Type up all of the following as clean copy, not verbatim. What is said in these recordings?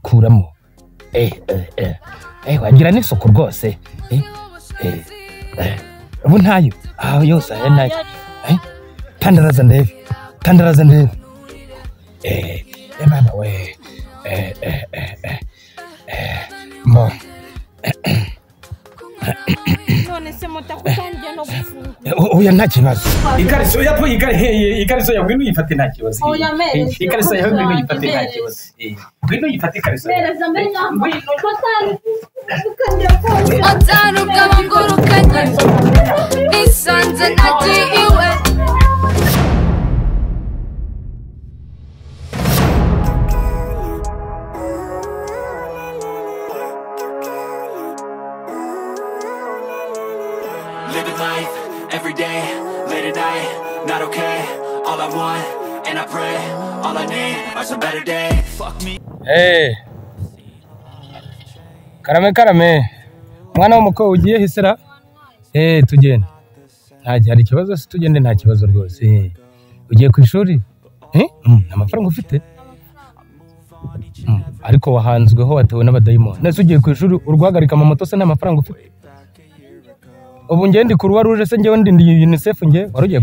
kuramo wagira n'isuku rwose ubu ntayo aho yose aya nayo tandaraza ndebe mama we mo none se mutakutangiye no gufunga oya nta kibazo ikariso yapo ikariso ya ngwino yifate nta kibazo ikariso ya ngwino yifate nta kibazo ngwino yifate ikariso mereza menya ngwino Otanu kabangurukanye nisanze nagiwe Living life every day, late at night, not okay. All I want, and I pray, all I need are some better days. Fuck me. karame mwana w'umukobwa ugiye hisera tugende hari ikibazo se tugende nta kibazo rwose ugiye ku ishuri amafaranga ufite ariko wahanzweho watewe n'abadayimoni nese ugiye ku ishuri urwagarika mu moto se n'amafaranga ufite ubu ngende ku Ruje se ngewe ndi UNICEF nge warugiye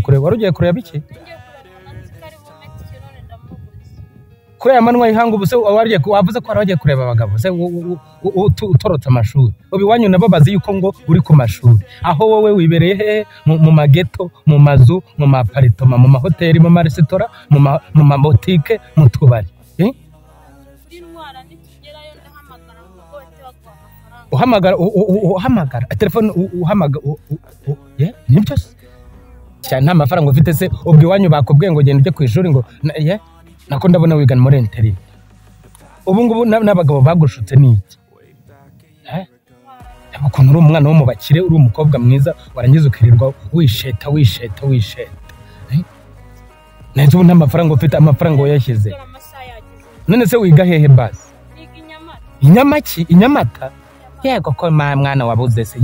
kureba biki kuri amanwa ihanga ubuse wavuze ko waragiye kureba abagabo se utorotse amashuri ubiwanyu nabo bazi yuko ngo uri ku mashuri aho wowe wibereye he mu mageto mu mazu mu maparitoma mu mahoteli mu maresitora mu mabotike mu tubari uhamagara telefone uhamagara nibyo cyane nta mafaranga ufite se ubwo iwanyu bakubwiye ngo genda ujye ku ishuri ngo nako ndabona wigana muri interi ubu ngubu n'abagabo bagushutse niki ukuntu uri umwana wo mu bakire uri umukobwa mwiza warangiza ukirirwa wisheta neza ubu nta mafaranga ufite amafaranga wayashyize none se wiga hehe basi inyamata yego ko mwana wabuze se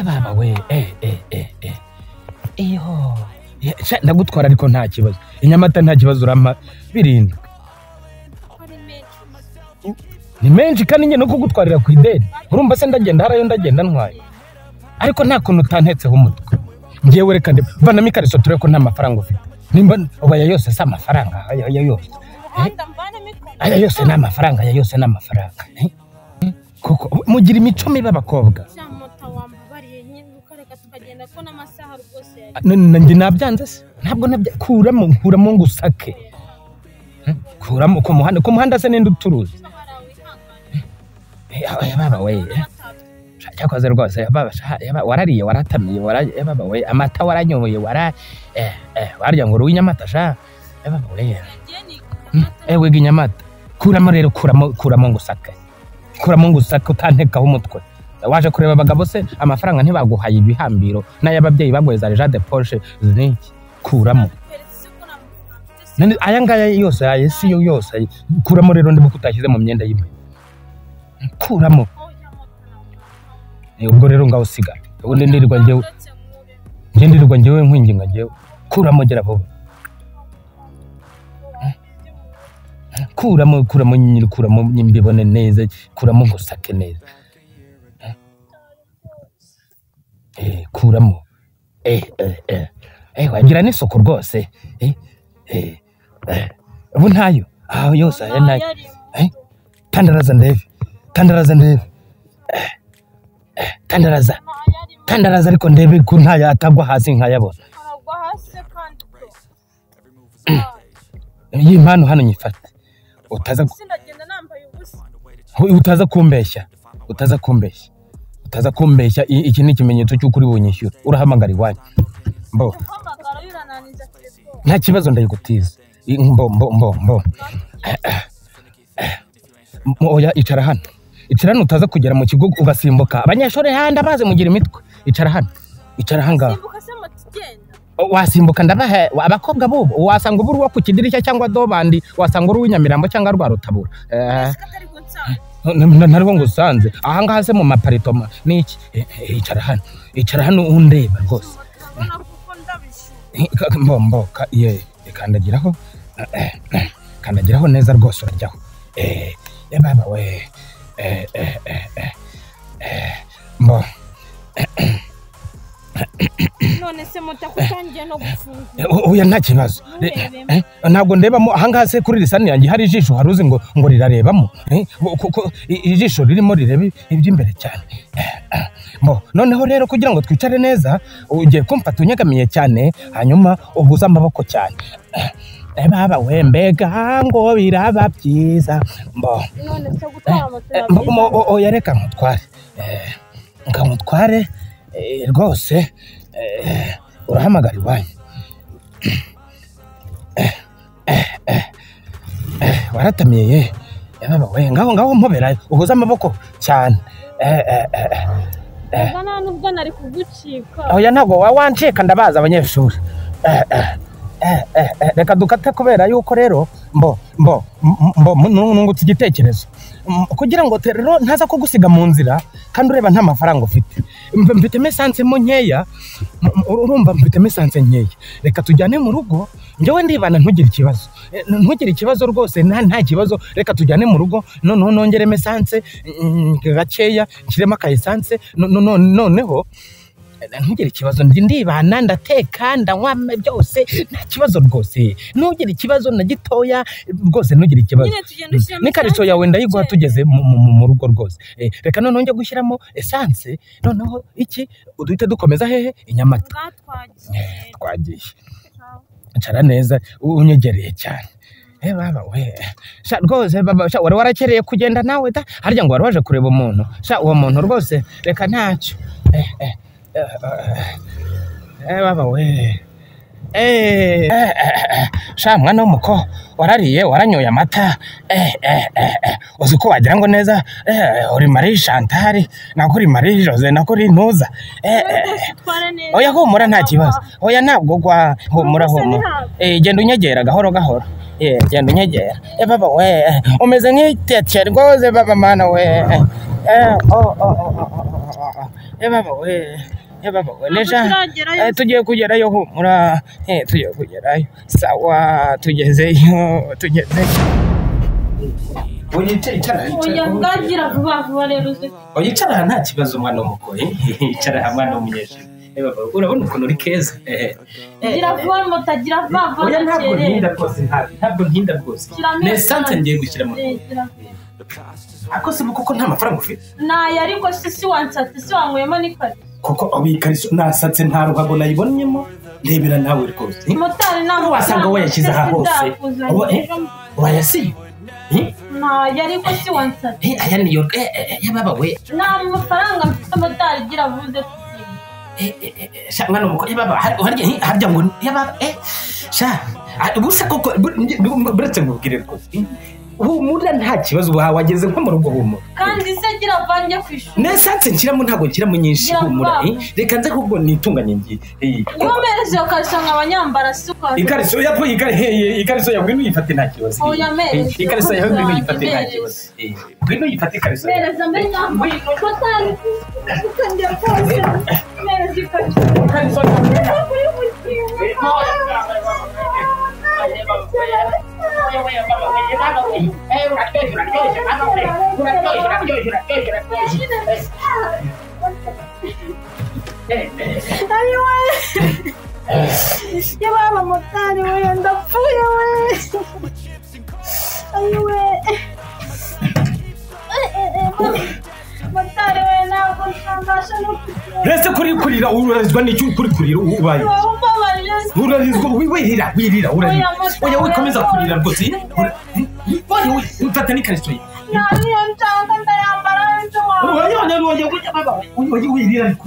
baba we iyo ndagutwara ariko nta kibazo inyamata nta kibazo urama 7 ni menshi kandi nge no kugutwarira ku ideni urumva se ndagenda harayo ndagenda ntwaye ariko nta kuntu utantetseho umutwe ngiye reka bana mikariso ture ko nta mafaranga ufite nimba oya yose sa amafaranga aya yose nta mafaranga koko mugira imico mibi abakobwa ndi nabyanze se ntabwo kuramo ngusake kuramo ku muhanda se ninde uturuzi baba we cyakoze rwose warariye waratamiye baba we amata waranyoye warya ngo ruwinyamata sha baba we wiga inyamata kuramo rero kuramo ngusake utantekaho umutwe waje kureba abagabo se amafaranga ntibaguhaye ibihambiro n'ayababyeyi bagoheza Jade Porsche ziniki kuramo aya ngaya yose ayesi yose kuramo rero ndi bukutashyize mu myenda y'imwe kuramo ubwo rero ngaho sigara ubundi ndirirwa ngewe nkwinginga ngewe kuramo gera vuba kuramo nyiri kuramo mbibone neza kuramo ngusake neza kuramo wagira n'isuku rwose ubu ntayo aho yose aya nayo tandaraza ndebe tandaraza ariko ndebe ko ntayo atagwa hasi nkayabona y'impano hano nyifate utaza kumbeshya iki ni ikimenyetso cy'uko uri bunyishyura urahamagara iwanyu nta kibazo ndayigutiza oya icara hano utaza kugera mu kigo ugasimbuka abanyeshuri handa baze mugira imitwe icara hanga wasimbuka ndabahe abakobwa bubu wasanga uburu wo ku kidirishya cyangwa dobandi wasanga uri w'inyamirambo cyangwa rwa rutabura nariho ngusanze aha ngaha se mu maparitoma niki icara hano undeba rwose mbomboka kandagiraho kanageraho neza rwose urajyaho baba we mbo none se mutakutangiye no gufunga oya nta kibazo ntabwo ndebamo ahangaha se kuri lisani yanjye hari ijisho haruzi ngo rirarebamo kuko ijisho ririmo rireba iby'imbere cyane mbo noneho rero kugira ngo twicare neza ugiye kumfata unyegamiye cyane hanyuma ubuze amaboko cyane baba we mbega ngo biraba byiza mbo none se gutwara moto oya reka nkutware rwose urahamagara iwanyu waratamiye baba we ngaho mpobera ubuze amaboko cyane nta nubwo nari kugucika oya ntabwo wancika ndabaza abanyeshuri reka dukate kubera yuko rero nungutse igitekerezo kugira ngo rero ntaza kugusiga mu nzira kandi ureba nta mafaranga ufite mfite mesanse mo nkeya urumva mfite mesanse nkeya reka tujyane mu rugo njyewe ndibana ntugire ikibazo rwose nta kibazo reka tujyane mu rugo noneho nongere mesanse gakeya nshyiremo aka esanse noneho ntugire ikibazo ndibana ndateka ndanywa byose nta kibazo rwose ntugire ikibazo na gitoya rwose ntugire ikibazo n'ikariso yawe ndayiguha tugeze mu rugo rwose reka noneho njye gushyiramo esanse noneho iki uduhite dukomeza hehe Inyamata twagiye ncara neza unyegereye cyane baba we rwose wari warakereye kugenda nawe harya ngo wari waje kureba umuntu uwo muntu rwose reka ntacyo baba we mwana w'umuko warariye waranyoye amata uzi ko wagira ngo neza uri Marie Chantal nako uri Marie Jose nako uri Ntuza oya humura nta kibazo oya ntabwo gwa humura genda unyegera gahoro genda unyegera baba we umeze nk'itete rwose baba mana we baba we nesha tugiye kugerayo humura tugiye kugerayo sawa tugezeyo oya ngagira vuba rero uzi oyicara nta kibazo mwana w'umukoyi yicara mwana w'umunyeshuri urabona ukuntu uri keza gira vuba mutagira vuba oya ntabwo ntinda rwose nesanse ngiye gushyira mu ako se kuko nta mafaranga ufite nayo ariko si wansatse si wanyweyemo n'ikariso kuko abikariso nasatse nta ruhago nayibonyemo ndebera nawe rwose motari ntabwo wasanga wayashyize aha hose wayasiye nayo ariko si wansatse aya niyo baba we nta mafaranga mfite motari gira vuze mwana w'umukoyi baba harya ngo ubusa koko buretse ngubwire rwose humura nta kibazo wageze nko mu rugo humura kandi se gira vange ku ishuri nesanse nshyiramo ntabwo nshyiramo nyinshi humura reka nze kubwo nitunganye ngiye yomereje ukasanga abanyambara suka ikariso yapfuye ikariso yawe ntuyifate nta kibazo ikariso yawe ntuyifate nta kibazo ntuyifate ikariso mereza mbega motari ukangira kose mereza ikariso yababa motari we ndapfuye we ayiwe motari we ntabwo nshambasha no rese kurira urarizwa n'icyo uri kurira ubaye urarizwa wirira oya wikomeza kurira rwose ufata n'ikariso ye naniyo nshaka ndayambara ejo oya wirira ariko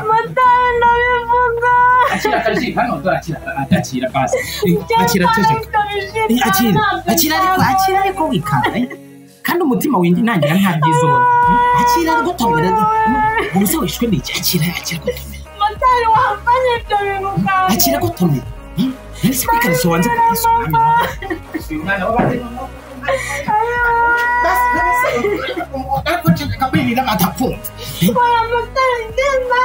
motari ndabivuga akira basi akira ariko wikanga kandi umutima windi nangira nta byiza akira gutomera ubuze wishwe n'iki akira gutomera motari wambaye ibyo bintu kandi akira gutomera nese kwikariso wanze kwisoma umwana w'abandi oya motari ngenda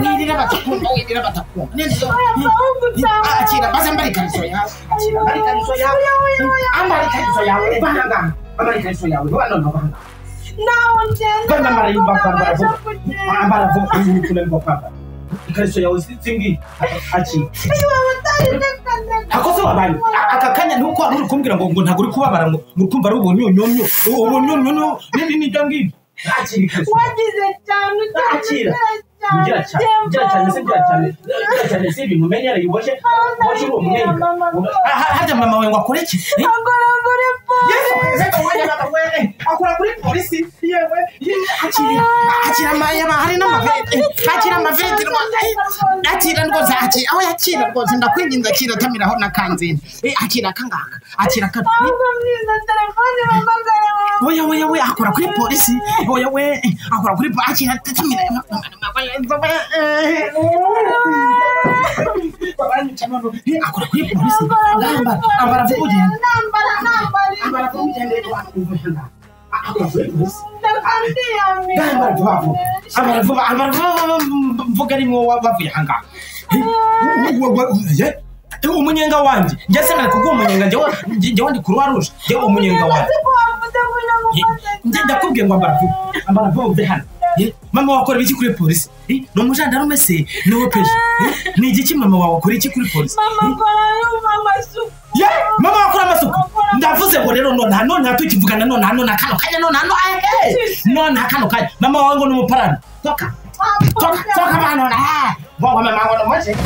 wirira batakunda akira baza mbari kariso yawe ambari kariso yawe banga ambari kariso yawe no banga banga mari bakambara vuba kariso yawe singi aki akoze wabanye akakanya nuko ari kumbwira ngo ntago uri kubabara ngo kumva ari ubunyonyomyo ni dangi akiri kariso wagize cyane akira ngira cyane se ibintu menyera yiboshe uwo mwenga hajya mama we wakoreki akora kuri polisi yewe akira mayaba hari n'amavete akira amavete akira rwose aho yakira rwose ndakwinginze akira tamiraho nakanzine akira kangaka akira kan oya akora kuri polisi oya we akora kuri akira tamira akora kuri polisi ambara vuga rimwe wavuye ahangaha umunyenga wanjye njye se nari kuguha umunyenga njye wandi kuruwa ruje njye umunyenga wanjye ndakubwiye ngo ambara vuba uve hano mama wakora iki kuri polisi ni umujandarume se niwe peje ni igiki mama wawe akora iki kuri polisi mama wakora amasuku ndavuze ngo rero none tukivugana none kano kanya none kano kanya mama wawe ngo ni umuparani toka bana wowe mama wawe no maje